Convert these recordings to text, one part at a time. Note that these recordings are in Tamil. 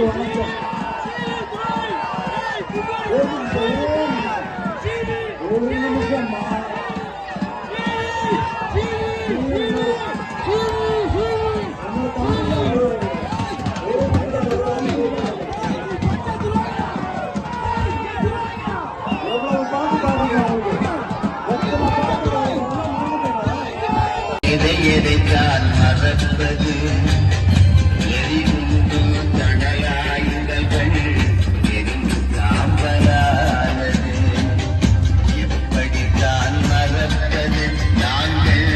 வணக்கம். ஒரு நிமிஷம் எதைத்தான் மறப்பது எரிந்து தடையாயுதல்கள் எரிந்து சாம்பலானது எப்படித்தான் மறப்பது நாங்கள்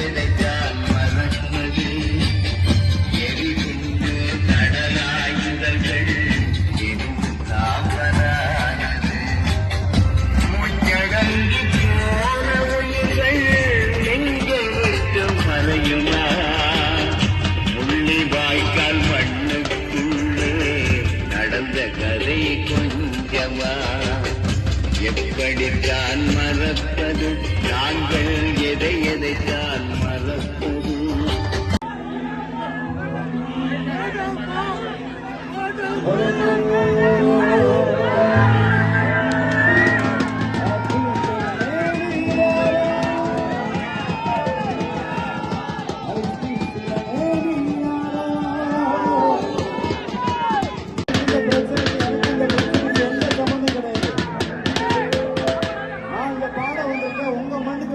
எதைத்தான் மறப்பது எரிந்து தடையாயுதல்கள் எரிந்து சாம்பலானது முஞ்சடங்கி போன உயிர்கள் முள்ளி வாய்க்கால் மண்ணுக்குள்ளே நடந்த கதை கொஞ்சமா எப்படித்தான் மறப்பது நாங்கள் எதைத்தான் மறப்பது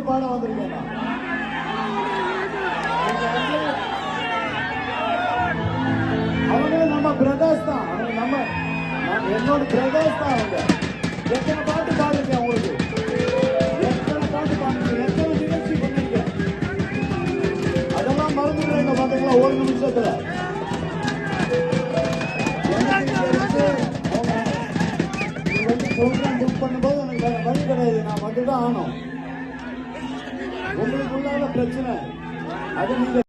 பாட வந்திருக்கேன். அவங்க நம்ம பிரதர்ஸ் தான், அவங்க நம்ம என்னோட பிரதர்ஸ் தான். அவங்க எத்தனை பாட்டு பாடிருக்கேன், உங்களுக்கு எத்தனை பாட்டு பாடிருக்கேன், எத்தனை நிகழ்ச்சி பண்ணிருக்கேன், அதெல்லாம் மறந்துடுறேங்க பாத்தீங்களா ஒரு நிமிஷத்துல. ப்ரோக்ராம் புக் பண்ணும்போது எனக்கு வேற வழி கிடையாது, நான் வந்துதான் ஆகணும். உங்களுக்குள்ளான பிரச்சனை அது நீங்க